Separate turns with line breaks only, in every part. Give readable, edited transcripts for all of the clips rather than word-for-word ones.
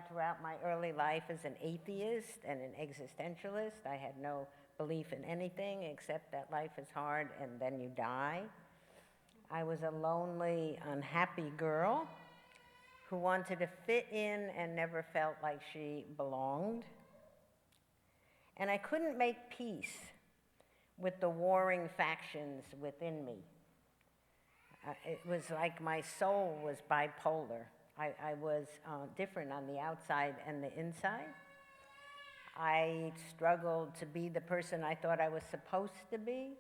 Throughout my early life as an atheist and an existentialist. I had no belief in anything except that life is hard and then you die. I was a lonely, unhappy girl who wanted to fit in and never felt like she belonged. And I couldn't make peace with the warring factions within me. It was like my soul was bipolar. I was different on the outside and the inside. I struggled to be the person I thought I was supposed to be,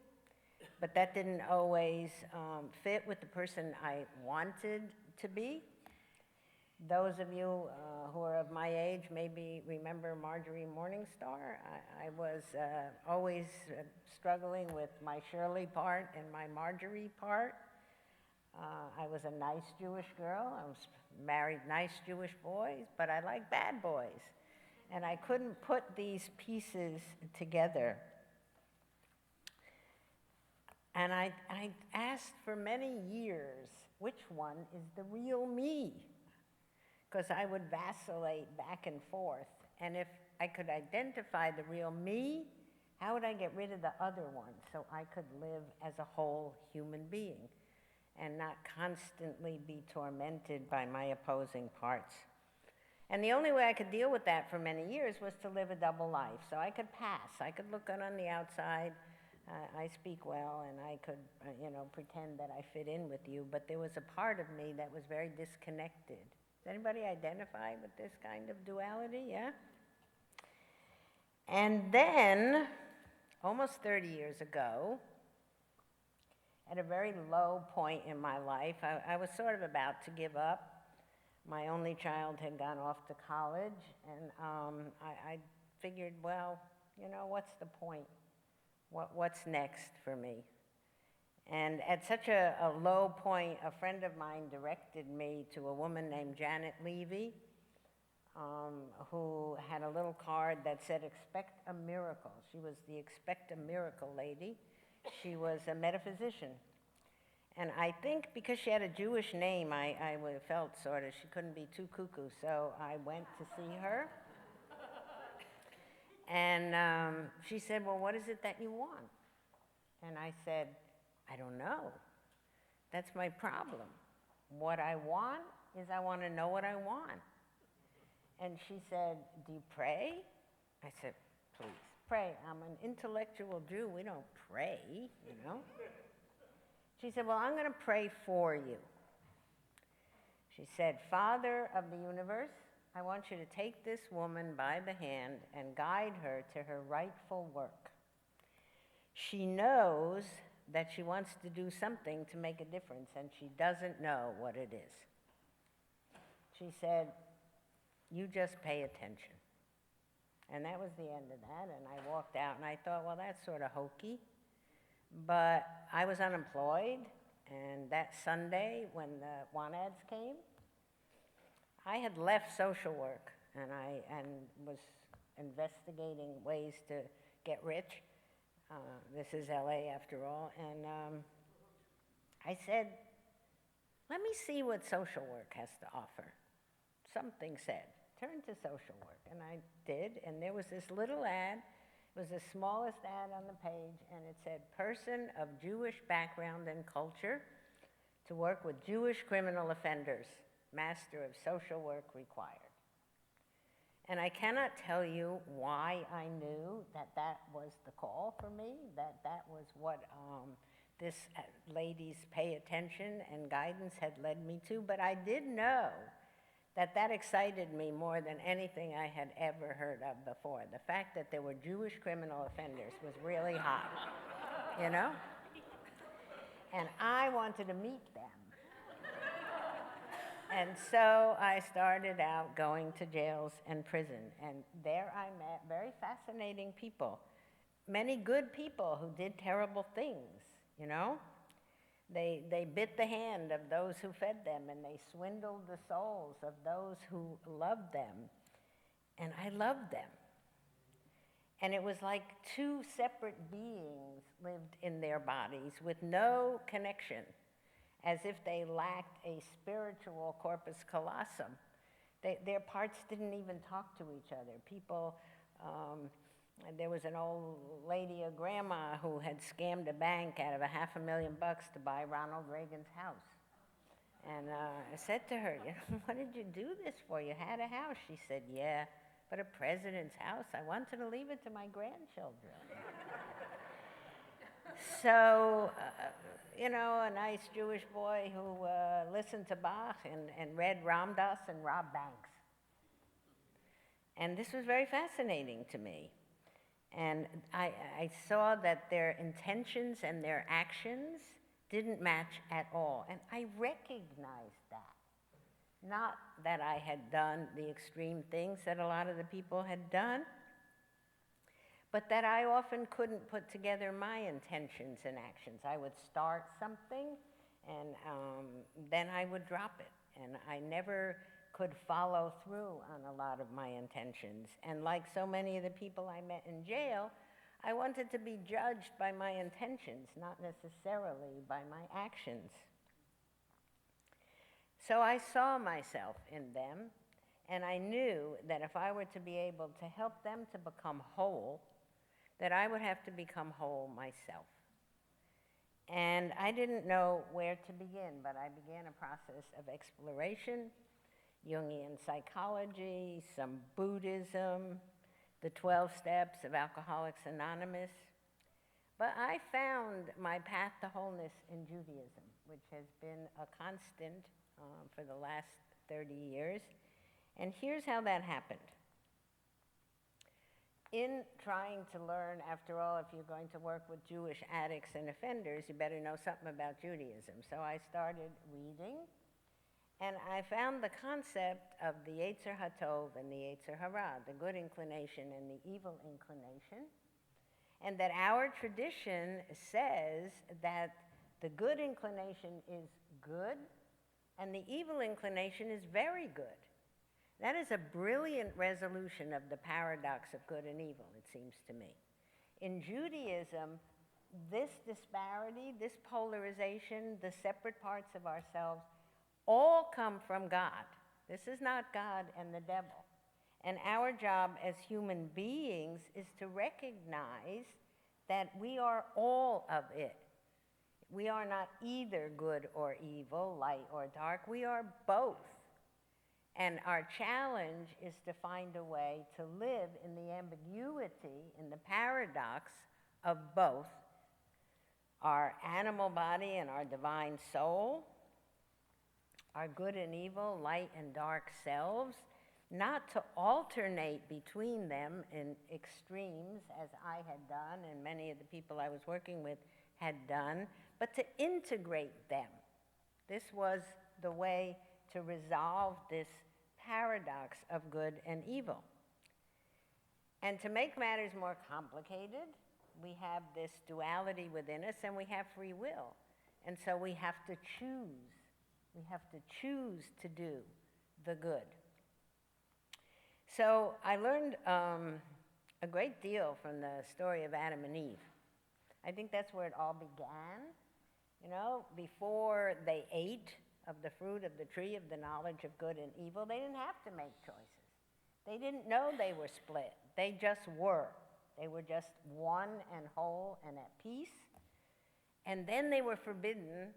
but that didn't always fit with the person I wanted to be. Those of you who are of my age maybe remember Marjorie Morningstar. I was always struggling with my Shirley part and my Marjorie part. I was a nice Jewish girl. I was married nice Jewish boys, but I liked bad boys. And I couldn't put these pieces together. And I asked for many years, which one is the real me? Because I would vacillate back and forth. And if I could identify the real me, how would I get rid of the other one so I could live as a whole human being and not constantly be tormented by my opposing parts? And the only way I could deal with that for many years was to live a double life. So I could pass. I could look good on the outside. I speak well, and I could, pretend that I fit in with you. But there was a part of me that was very disconnected. Does anybody identify with this kind of duality? Yeah? And then, almost 30 years ago, at a very low point in my life, I was sort of about to give up. My only child had gone off to college, and I figured, well, what's the point? What's next for me? And at such a low point, a friend of mine directed me to a woman named Janet Levy, who had a little card that said, "Expect a miracle." She was the Expect a Miracle lady. She was a metaphysician. And I think because she had a Jewish name, I felt sort of she couldn't be too cuckoo. So I went to see her. And she said, "Well, what is it that you want?" And I said, "I don't know. That's my problem. What I want is I want to know what I want." And she said, "Do you pray?" I said, "Please, pray. I'm an intellectual Jew. We don't pray, She said, "Well, I'm going to pray for you." She said, "Father of the universe, I want you to take this woman by the hand and guide her to her rightful work. She knows that she wants to do something to make a difference, and she doesn't know what it is." She said, "You just pay attention." And that was the end of that, and I walked out, and I thought, well, that's sort of hokey. But I was unemployed, and that Sunday when the want-ads came, I had left social work, and was investigating ways to get rich. This is LA after all. And I said, let me see what social work has to offer. Something said, turn to social work. And I did, and there was this little ad. It was the smallest ad on the page, and it said, "Person of Jewish background and culture to work with Jewish criminal offenders. Master of social work required." And I cannot tell you why I knew that was the call for me, that was what this lady's pay attention and guidance had led me to. But I did know that excited me more than anything I had ever heard of before. The fact that there were Jewish criminal offenders was really hot, And I wanted to meet them. And so I started out going to jails and prison. And there I met very fascinating people. Many good people who did terrible things, They bit the hand of those who fed them, and they swindled the souls of those who loved them. And I loved them. And it was like two separate beings lived in their bodies with no connection, as if they lacked a spiritual corpus callosum Their parts didn't even talk to each other. People, there was an old lady, a grandma, who had scammed a bank out of $500,000 to buy Ronald Reagan's house. And I said to her, you know, what did you do this for? You had a house. She said, yeah, but a president's house. I wanted to leave it to my grandchildren. So, you know, a nice Jewish boy who listened to Bach and read Ram Dass and robbed banks. And this was very fascinating to me. And I saw that their intentions and their actions didn't match at all. And I recognized that. Not that I had done the extreme things that a lot of the people had done, but that I often couldn't put together my intentions and actions. I would start something, and then I would drop it. And I never could follow through on a lot of my intentions. And like so many of the people I met in jail, I wanted to be judged by my intentions, not necessarily by my actions. So I saw myself in them, and I knew that if I were to be able to help them to become whole, that I would have to become whole myself. And I didn't know where to begin, but I began a process of exploration, Jungian psychology, some Buddhism, the 12 steps of Alcoholics Anonymous. But I found my path to wholeness in Judaism, which has been a constant for the last 30 years. And here's how that happened. In trying to learn, after all, if you're going to work with Jewish addicts and offenders, you better know something about Judaism. So I started reading, and I found the concept of the Yetzer HaTov and the Yetzer Hara, the good inclination and the evil inclination, and that our tradition says that the good inclination is good and the evil inclination is very good. That is a brilliant resolution of the paradox of good and evil, it seems to me. In Judaism, this disparity, this polarization, the separate parts of ourselves, all come from God. This is not God and the devil. And our job as human beings is to recognize that we are all of it. We are not either good or evil, light or dark. We are both. And our challenge is to find a way to live in the ambiguity, in the paradox of both our animal body and our divine soul, our good and evil, light and dark selves, not to alternate between them in extremes as I had done and many of the people I was working with had done, but to integrate them. This was the way to resolve this paradox of good and evil. And to make matters more complicated, we have this duality within us and we have free will. And so we have to choose. We have to choose to do the good. So I learned a great deal from the story of Adam and Eve. I think that's where it all began. You know, before they ate of the fruit of the tree of the knowledge of good and evil, they didn't have to make choices. They didn't know they were split. They just were. They were just one and whole and at peace. And then they were forbidden,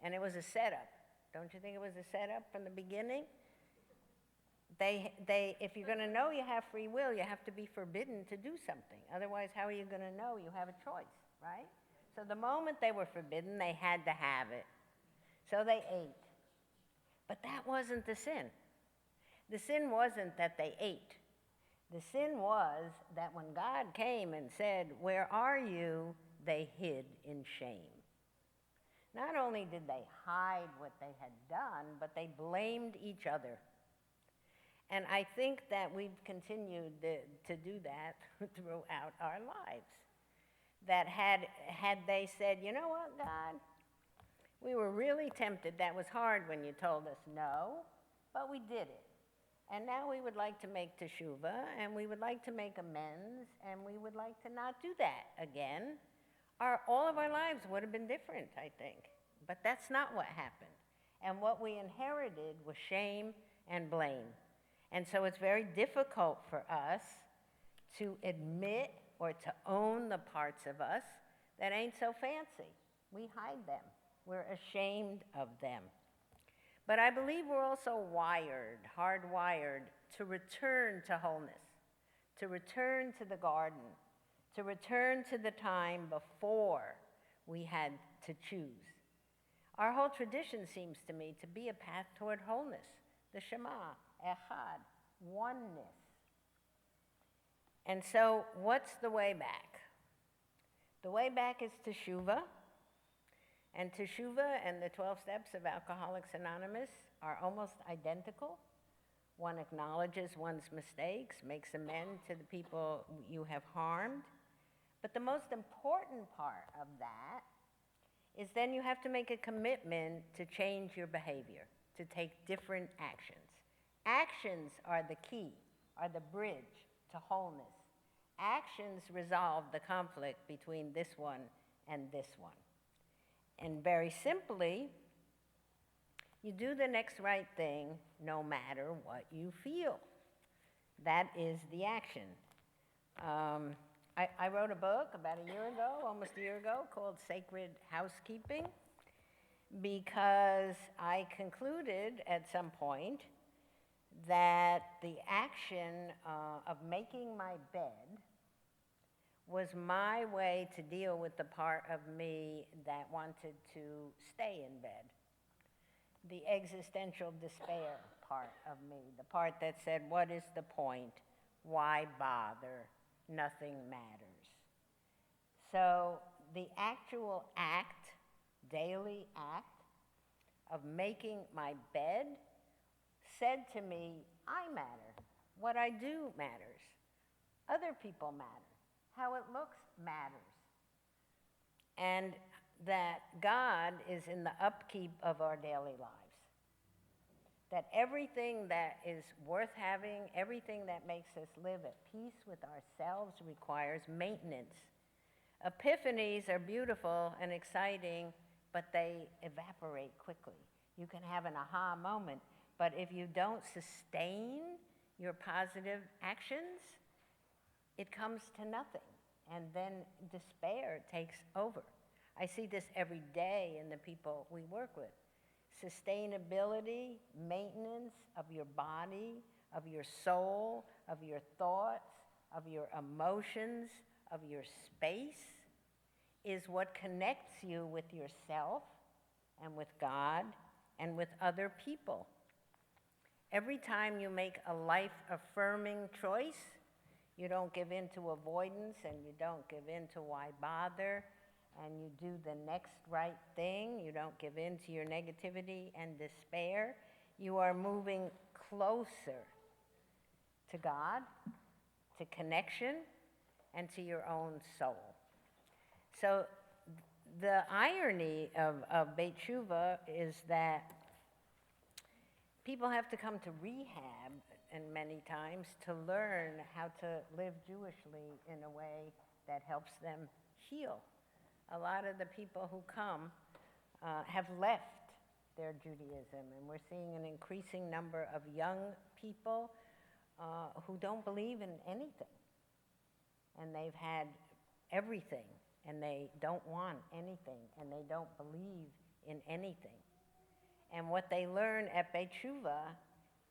and it was a setup. Don't you think it was a setup from the beginning? If you're going to know you have free will, you have to be forbidden to do something. Otherwise, how are you going to know you have a choice, right? So the moment they were forbidden, they had to have it. So they ate. But that wasn't the sin. The sin wasn't that they ate. The sin was that when God came and said, "Where are you?" they hid in shame. Not only did they hide what they had done, but they blamed each other. And I think that we've continued to do that throughout our lives. That had they said, "You know what, God? We were really tempted. That was hard when you told us no, but we did it. And now we would like to make teshuvah, and we would like to make amends, and we would like to not do that again." All of our lives would have been different, I think. But that's not what happened. And what we inherited was shame and blame. And so it's very difficult for us to admit or to own the parts of us that ain't so fancy. We hide them. We're ashamed of them. But I believe we're also wired, hardwired, to return to wholeness, to return to the garden, to return to the time before we had to choose. Our whole tradition seems to me to be a path toward wholeness, the Shema, Echad, oneness. And so what's the way back? The way back is Teshuvah. And Teshuvah and the 12 steps of Alcoholics Anonymous are almost identical. One acknowledges one's mistakes, makes amends to the people you have harmed. But the most important part of that is then you have to make a commitment to change your behavior, to take different actions. Actions are the key, are the bridge to wholeness. Actions resolve the conflict between this one and this one. And very simply, you do the next right thing no matter what you feel. That is the action. I wrote a book about a year ago, almost a year ago, called Sacred Housekeeping, because I concluded at some point that the action of making my bed was my way to deal with the part of me that wanted to stay in bed. The existential despair part of me, the part that said, what is the point? Why bother? Nothing matters. So the actual act, daily act, of making my bed said to me, I matter. What I do matters. Other people matter. How it looks matters. And that God is in the upkeep of our daily lives. That everything that is worth having, everything that makes us live at peace with ourselves requires maintenance. Epiphanies are beautiful and exciting, but they evaporate quickly. You can have an aha moment, but if you don't sustain your positive actions, it comes to nothing, and then despair takes over. I see this every day in the people we work with. Sustainability, maintenance of your body, of your soul, of your thoughts, of your emotions, of your space is what connects you with yourself and with God and with other people. Every time you make a life-affirming choice, you don't give in to avoidance and you don't give in to why bother, and you do the next right thing. You don't give in to your negativity and despair. You are moving closer to God, to connection, and to your own soul. So the irony of Beit Tshuva is that people have to come to rehab, and many times, to learn how to live Jewishly in a way that helps them heal. A lot of the people who come have left their Judaism, and we're seeing an increasing number of young people who don't believe in anything. And they've had everything, and they don't want anything, and they don't believe in anything. And what they learn at Beit Tshuva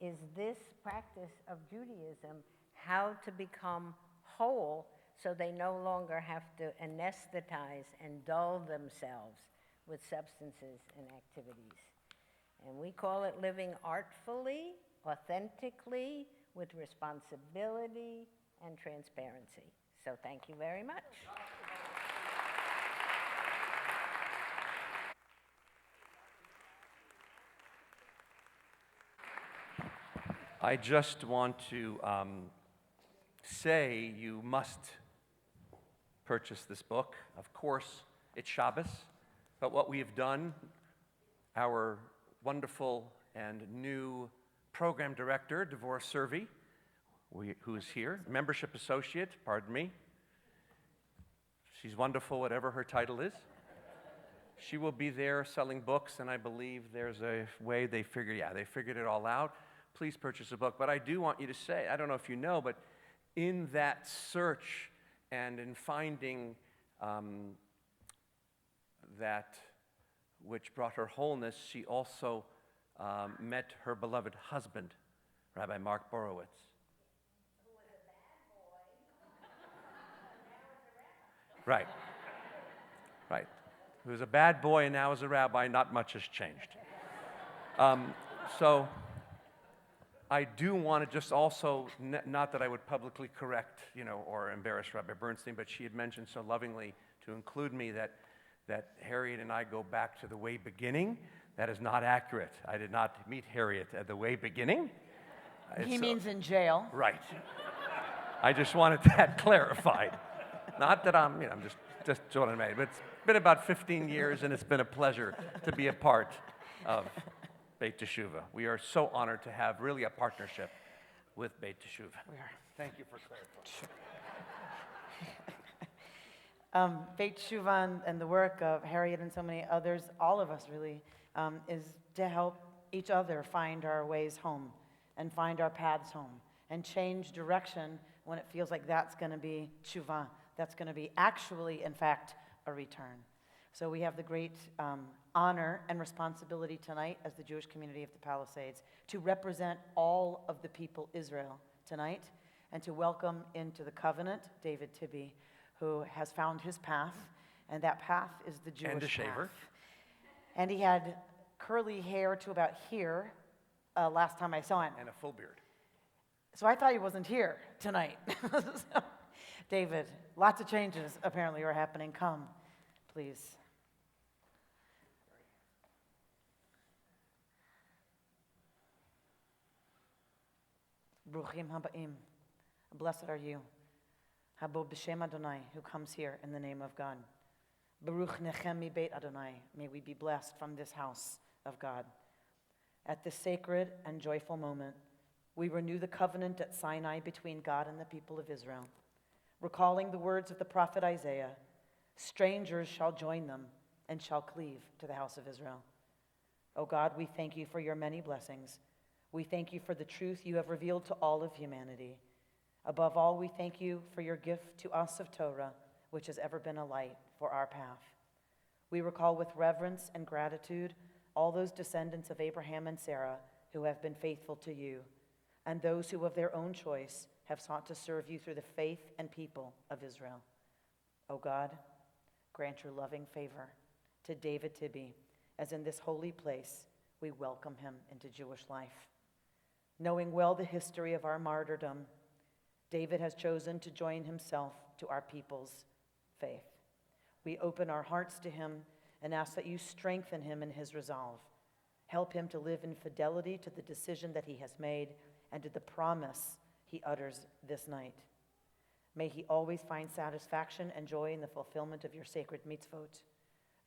is this practice of Judaism, how to become whole so they no longer have to anesthetize and dull themselves with substances and activities. And we call it living artfully, authentically, with responsibility and transparency. So thank you very much.
I just want to say you must purchase this book. Of course, it's Shabbos, but what we have done, our wonderful and new program director, Devorah Servi, who is here, membership associate, pardon me. She's wonderful, whatever her title is. She will be there selling books, and I believe there's a way they figured it all out. please purchase the book. But I do want you to say, I don't know if you know, but in that search and in finding that which brought her wholeness, she also met her beloved husband, Rabbi Mark Borowitz. Right, right. He was a bad boy and now is a rabbi. Not much has changed. So I do want to just also, not that I would publicly correct, or embarrass Rabbi Bernstein, but she had mentioned so lovingly to include me that Harriet and I go back to the way beginning. That is not accurate. I did not meet Harriet at the way beginning.
He means in jail.
Right. I just wanted that clarified. Not that I'm just what I made, but it's been about 15 years, and it's been a pleasure to be a part of Beit Teshuvah. We are so honored to have really a partnership with Beit Teshuvah.
We are.
Thank you for clarifying.
Beit Teshuvah and the work of Harriet and so many others, all of us really, is to help each other find our ways home and find our paths home and change direction when it feels like that's going to be teshuvah. That's going to be actually, in fact, a return. So we have the great honor and responsibility tonight as the Jewish community of the Palisades to represent all of the people Israel tonight and to welcome into the covenant David Tibby, who has found his path, and that path is the Jewish
And a shaver.
path. And he had curly hair to about here last time I saw him.
And a full beard.
So I thought he wasn't here tonight. So, David, lots of changes apparently are happening. Come, please. Bruchim habaim. Blessed are you. Habo b'shem Adonai, who comes here in the name of God. Baruch nechem mi Beit Adonai. May we be blessed from this house of God. At this sacred and joyful moment, we renew the covenant at Sinai between God and the people of Israel, recalling the words of the prophet Isaiah, strangers shall join them and shall cleave to the house of Israel. O God, we thank you for your many blessings. We thank you for the truth you have revealed to all of humanity. Above all, we thank you for your gift to us of Torah, which has ever been a light for our path. We recall with reverence and gratitude all those descendants of Abraham and Sarah who have been faithful to you, and those who of their own choice have sought to serve you through the faith and people of Israel. O God, grant your loving favor to David Tibby, as in this holy place we welcome him into Jewish life. Knowing well the history of our martyrdom, David has chosen to join himself to our people's faith. We open our hearts to him and ask that you strengthen him in his resolve. Help him to live in fidelity to the decision that he has made and to the promise he utters this night. May he always find satisfaction and joy in the fulfillment of your sacred mitzvot.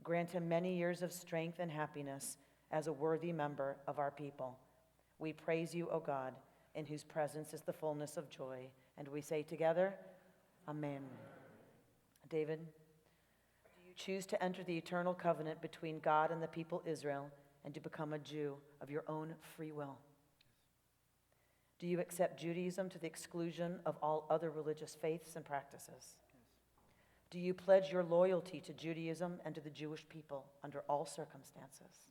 Grant him many years of strength and happiness as a worthy member of our people. We praise you, O God, in whose presence is the fullness of joy. And we say together, Amen. David, do you choose to enter the eternal covenant between God and the people Israel and to become a Jew of your own free will? Do you accept Judaism to the exclusion of all other religious faiths and practices? Do you pledge your loyalty to Judaism and to the Jewish people under all circumstances?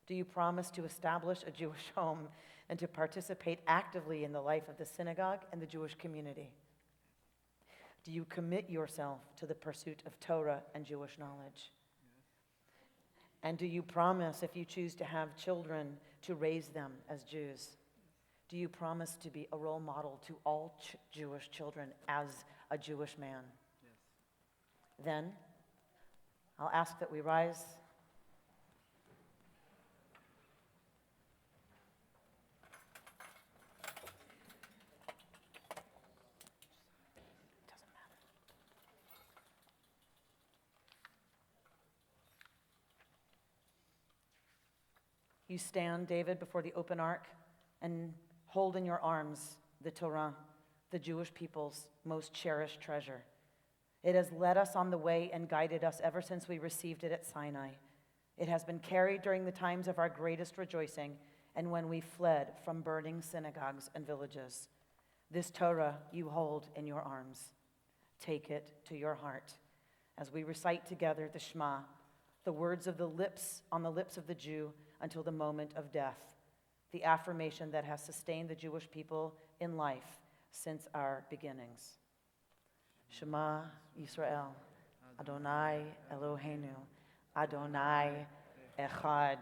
Do you promise to establish a Jewish home and to participate actively in the life of the synagogue and the Jewish community? Do you commit yourself to the pursuit of Torah and Jewish knowledge? And do you promise, if you choose to have children, to raise them as Jews? Do you promise to be a role model to all Jewish children as a Jewish man? Yes. Then, I'll ask that we rise. Doesn't matter. You stand, David, before the open ark and hold in your arms the Torah, the Jewish people's most cherished treasure. It has led us on the way and guided us ever since we received it at Sinai. It has been carried during the times of our greatest rejoicing and when we fled from burning synagogues and villages. This Torah you hold in your arms. Take it to your heart as we recite together the Shema, the words of the lips on the lips of the Jew until the moment of death, the affirmation that has sustained the Jewish people in life since our beginnings. Shema Yisrael, Adonai Eloheinu, Adonai Echad.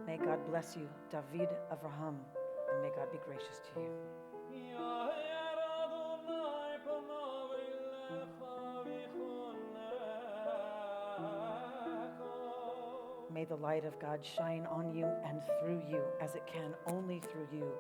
May God bless you, David Avraham, and may God be gracious to you. May the light of God shine on you and through you as it can only through you.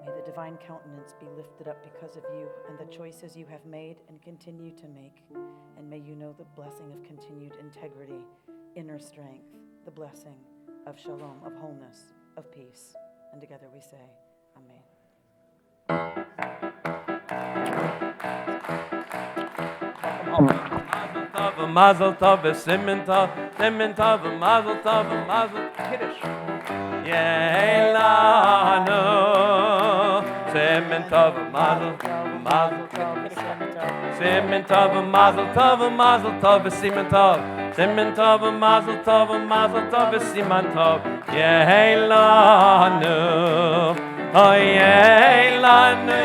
May the divine countenance be lifted up because of you and the choices you have made and continue to make. And may you know the blessing of continued integrity, inner strength, the blessing of shalom, of wholeness, of peace. And together we say, Amen.
Mazel tov, simen tov, mazel tov, mazel kiddush. Yeilanu, simen tov, mazel kiddush. Simen tov, mazel tov, simen tov. Simen tov, mazel tov, simen tov. Yeilanu, oh yeilanu,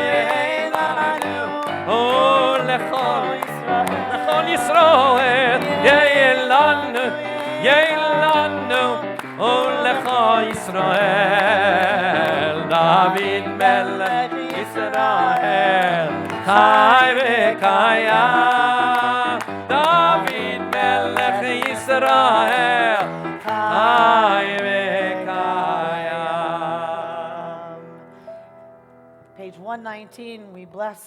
oh lechol Yisrael, Yeilanu, oh lecha Yisrael, David melech Yisrael, Chai v'kayam, David melech Yisrael, Chai v'kayam.
Page 119, we bless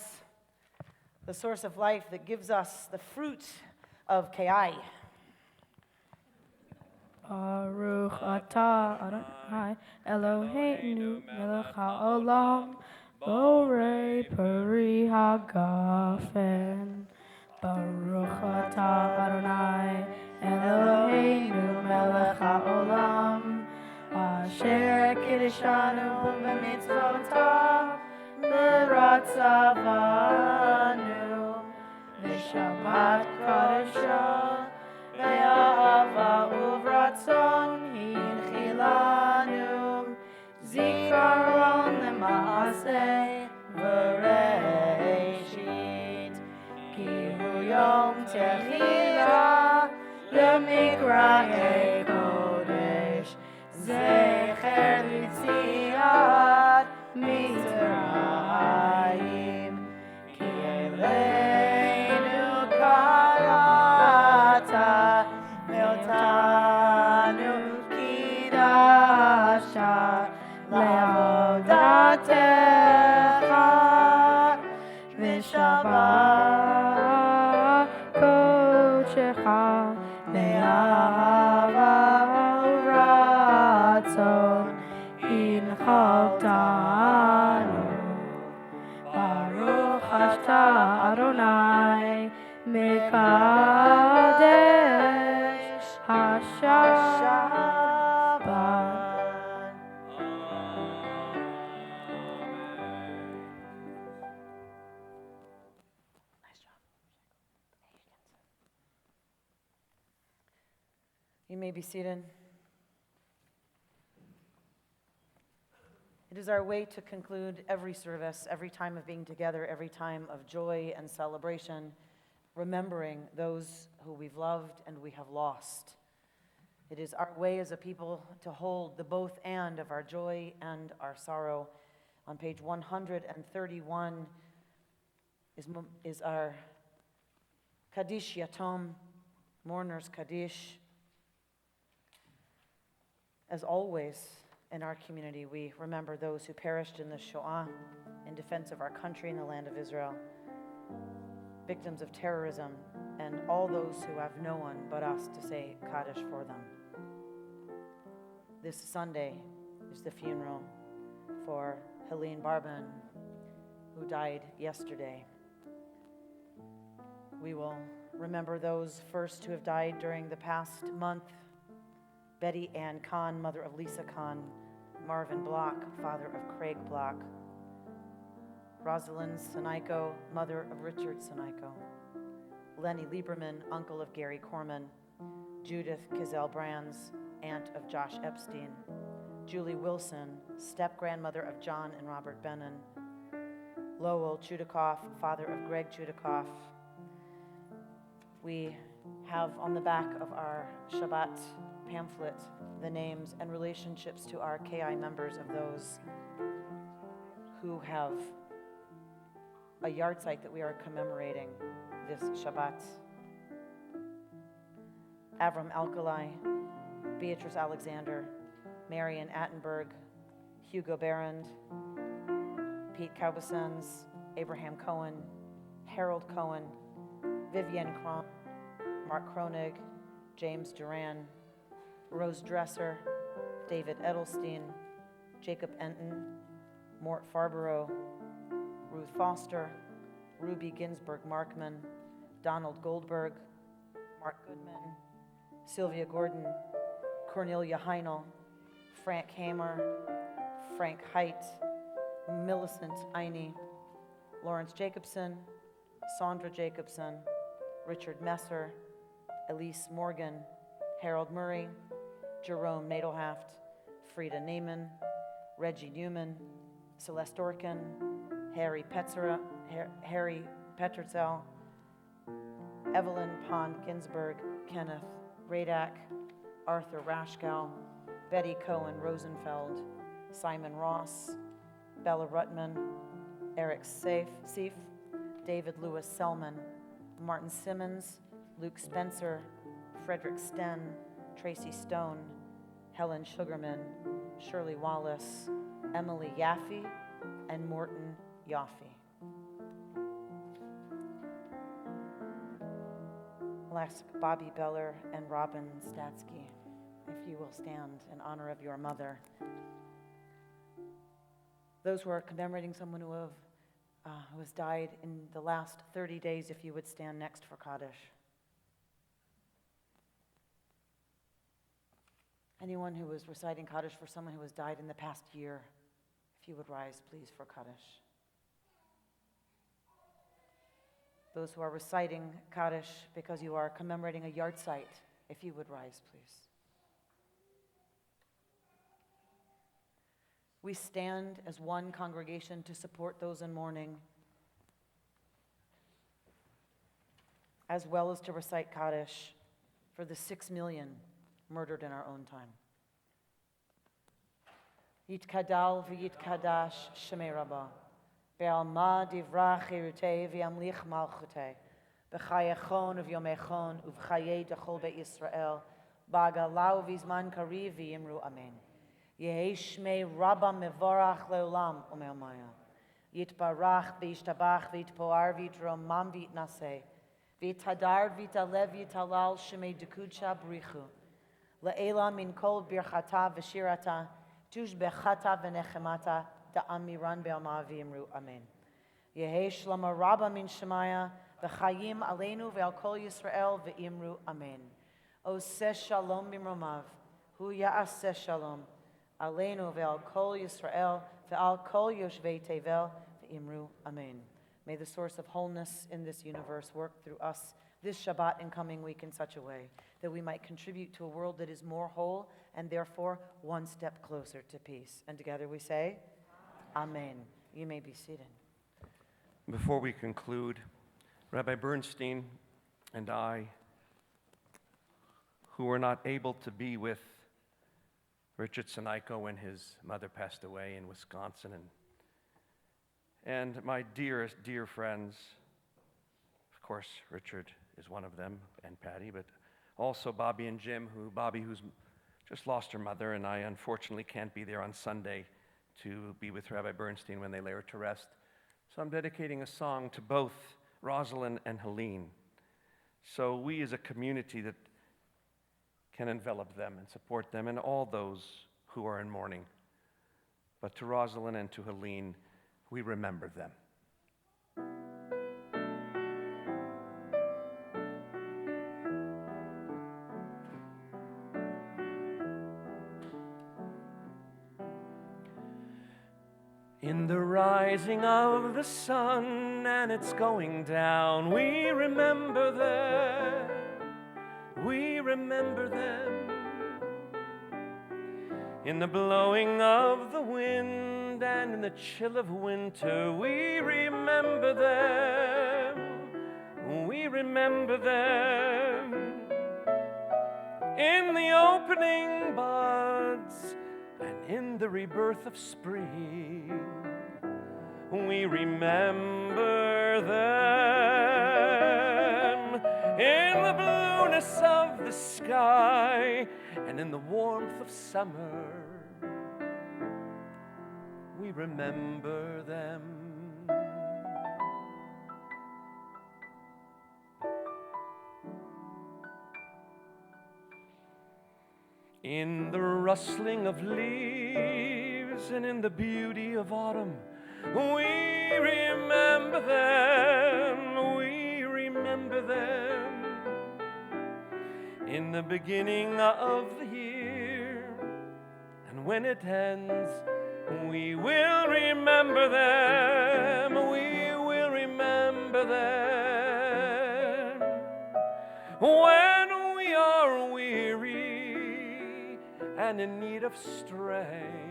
the source of life that gives us the fruit of Kai.
Baruch atah Adonai Eloheinu melech haolam borei peri hagafen. Baruch atah Adonai Eloheinu melech haolam asher kiddushanu b'mitzvotav b'ratzavanu v'shabbat kadosha ve'ahava uvratzon hinchilanu zikaron lema'aseh v'reishit ki hu yom techila lemikra'ei kodesh zecher l'tziat mitzrayim ki eleinu karata ve'otanu kidasha le'avodatecha v'shabbat kodeshecha be'ahava uratzon inchaltanu. Baruch atah Adonai mekadesh hashabbat.
You may be seated. It is our way to conclude every service, every time of being together, every time of joy and celebration, remembering those who we've loved and we have lost. It is our way as a people to hold the both and of our joy and our sorrow. On page 131 is our Kaddish Yatom, Mourners Kaddish. As always in our community, we remember those who perished in the Shoah in defense of our country and the land of Israel, victims of terrorism, and all those who have no one but us to say Kaddish for them. This Sunday is the funeral for Helene Barban, who died yesterday. We will remember those first who have died during the past month: Betty Ann Kahn, mother of Lisa Kahn; Marvin Block, father of Craig Block; Rosalind Seniko, mother of Richard Seniko; Lenny Lieberman, uncle of Gary Corman; Judith Kizell Brands, aunt of Josh Epstein; Julie Wilson, step-grandmother of John and Robert Bennon; Lowell Chudikoff, father of Greg Chudikoff. We have on the back of our Shabbat pamphlet the names and relationships to our KI members of those who have a yard site that we are commemorating this Shabbat. Avram Alkali, Beatrice Alexander, Marion Attenberg, Hugo Berend, Pete Kaubasens, Abraham Cohen, Harold Cohen, Vivienne Cron, Mark Kronig, James Duran, Rose Dresser, David Edelstein, Jacob Enton, Mort Farborough, Ruth Foster, Ruby Ginsburg Markman, Donald Goldberg, Mark Goodman, Sylvia Gordon, Cornelia Heinel, Frank Hamer, Frank Height, Millicent Einey, Lawrence Jacobson, Sandra Jacobson, Richard Messer, Elise Morgan, Harold Murray, Jerome Nadelhaft, Frida Neiman, Reggie Newman, Celeste Orkin, Harry Peterzel, Evelyn Pond Ginsburg, Kenneth Radak, Arthur Rashkow, Betty Cohen Rosenfeld, Simon Ross, Bella Rutman, Eric Seif, David Lewis Selman, Martin Simmons, Luke Spencer, Frederick Sten, Tracy Stone, Helen Sugarman, Shirley Wallace, Emily Yaffe, and Morton Yaffe. I'll ask Bobby Beller and Robin Statsky if you will stand in honor of your mother. Those who are commemorating someone who has died in the last 30 days, if you would stand next for Kaddish. Anyone who was reciting Kaddish for someone who has died in the past year, if you would rise, please, for Kaddish. Those who are reciting Kaddish because you are commemorating a yard site, if you would rise, please. We stand as one congregation to support those in mourning, as well as to recite Kaddish for the 6 million murdered in our own time. Yitkadal v'yitkadash shemei Rabbah, be'alma divrach cherutei v'yamlich malchutei, b'chayachon v'yomechon uv'chayei dachol be'Yisrael, ba'agalau v'zman kariv v'yimru amen. Yehi shmei Rabbah mevorach leolam u'me'omaya. Yitbarach v'yishtabach v'yitpoar v'yitromam v'yitnaseh, v'yitadar v'yitalev v'yitalal shemei dekudsha b'richu. Le'ela min kol birchata v'shirata, tush bechata v'nechemata, da'amiran be'alma v'yimru amen. Yehi shlama Rabbah min shemaya, v'chayim aleinu ve'al kol Yisrael v'yimru amen. Oseh shalom b'mromav, hu ya'aseh shalom, aleinu ve'al kol Yisrael ve'al kol yoshvei tevel v'yimru amen. May the source of wholeness in this universe work through us this Shabbat and coming week in such a way that we might contribute to a world that is more whole and therefore one step closer to peace. And together we say, Amen. You may be seated.
Before we conclude, Rabbi Bernstein and I, who were not able to be with Richard Seniko when his mother passed away in Wisconsin. And my dearest, dear friends, of course, Richard is one of them, and Patty, but also Bobby and Jim, Bobby who's just lost her mother, and I unfortunately can't be there on Sunday to be with Rabbi Bernstein when they lay her to rest. So I'm dedicating a song to both Rosalind and Helene. So we as a community that can envelop them and support them and all those who are in mourning. But to Rosalind and to Helene, we remember them. In the rising of the sun and its going down, we remember them, we remember them. In the blowing of the wind and in the chill of winter, we remember them, we remember them. In the opening buds and in the rebirth of spring, we remember them. In the blueness of the sky and in the warmth of summer, we remember them. In the rustling of leaves and in the beauty of autumn, we remember them, we remember them. In the beginning of the year, and when it ends, we will remember them, we will remember them. When we are weary and in need of strength,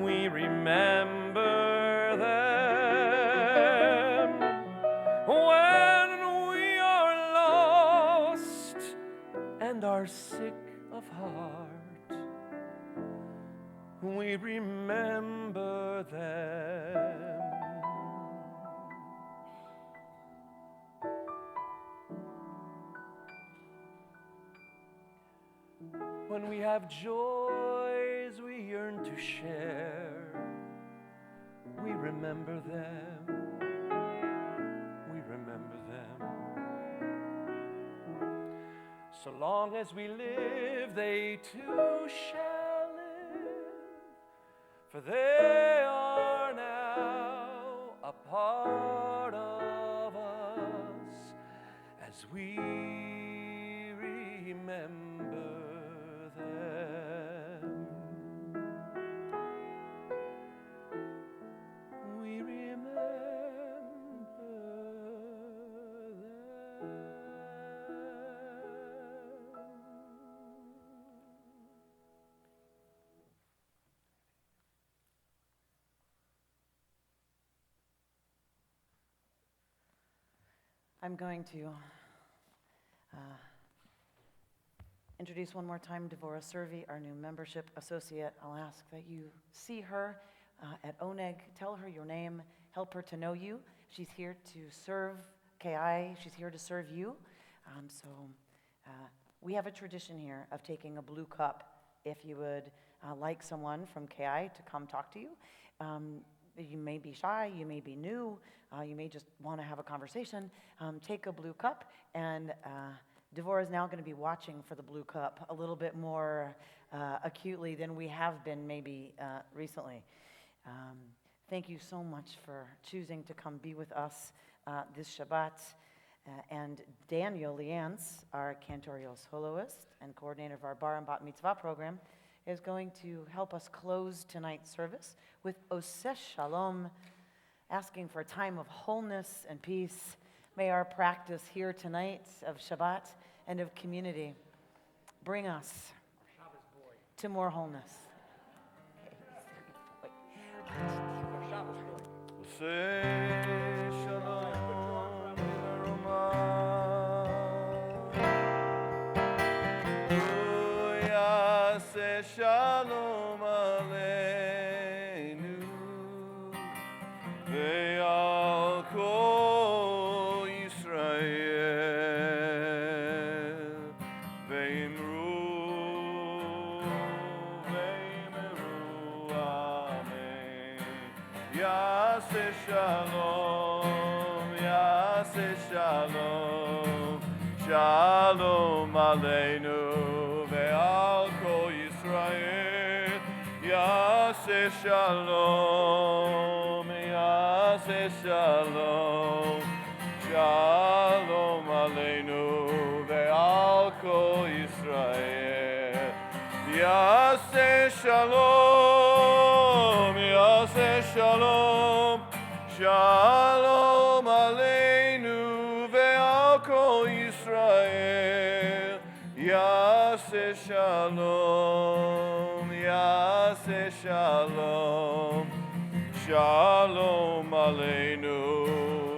we remember them. When we are lost and are sick of heart, we remember them. When we have joys we yearn to share, we remember them, we remember them. So long as we live, they too shall live, for they are now a part of us as we remember them. We remember them.
I'm going to introduce one more time Devorah Servi, our new membership associate. I'll ask that you see her at Oneg. Tell her your name. Help her to know you. She's here to serve KI. She's here to serve you. We have a tradition here of taking a blue cup if you would like someone from KI to come talk to you. You may be shy, you may be new, you may just want to have a conversation. Take a blue cup, and Devorah is now going to be watching for the blue cup a little bit more acutely than we have been maybe recently. Thank you so much for choosing to come be with us this Shabbat. And Daniel Liance, our cantorial soloist and coordinator of our Bar and Bat Mitzvah program, is going to help us close tonight's service with Oseh Shalom, asking for a time of wholeness and peace. May our practice here tonight of Shabbat and of community bring us to more wholeness.
Oseh Shalom. Yaseh Shalom, Yaseh Shalom, Shalom Aleinu ve'al kol Yisrael. Yaseh Shalom, Yaseh Shalom, Shalom Aleinu ve'al kol Yisrael. Yaseh Shalom, Yaseh Shalom, Shalom Aleinu ve'al kol Yisrael. Yaseh Shalom, Yaseh Shalom, Shalom Aleinu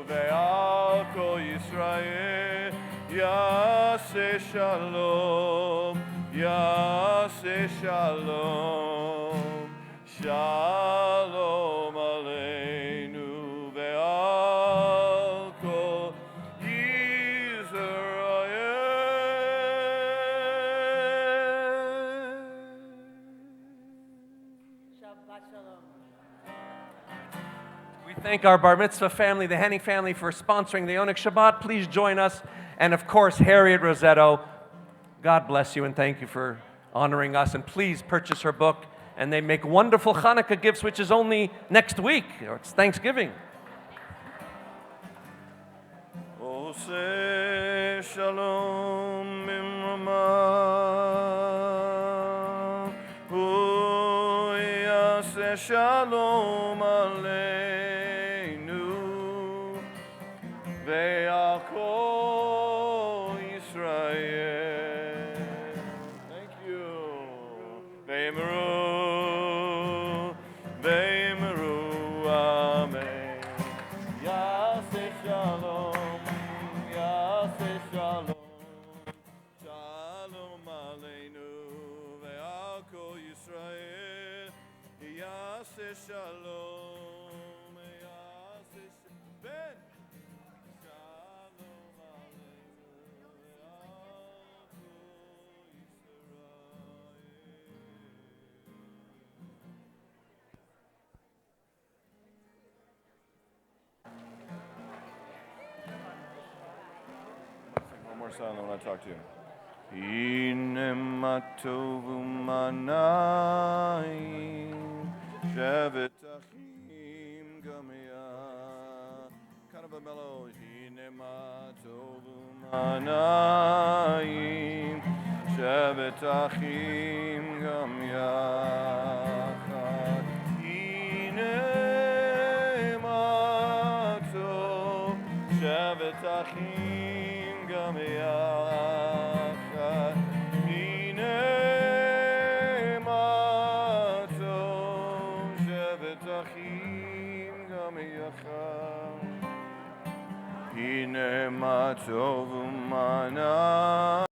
ve'al kol Yisrael. Yaseh Shalom, Yaseh Shalom, Shalom Aleinu ve'al kol Yisrael.
We thank our Bar Mitzvah family, the Henning family, for sponsoring the Onik Shabbat. Please join us. And of course, Harriet Rossetto, God bless you and thank you for honoring us. And please purchase her book. And they make wonderful Hanukkah gifts, which is only next week, or it's Thanksgiving.
Oseh Shalom Mimrama, Hu Yaseh Shalom Aleinu ve'al kol Yisrael. Thank you. Ve'emeru, ve'emeru, amen. Yaseh Shalom, Yaseh Shalom, Shalom Aleinu ve'al kol Yisrael. Yaseh Shalom, Yaseh Shalom, Ben. Shalom Aleinu ve'al kol Yisrael. One more song, then when I talk to you. Hine matovu manayim, shevet achim gamia. Kind of a mellow. Hine matovu manayim, shevet achim gamia. Hine matov, shevet achim gamia. Hine matov umana.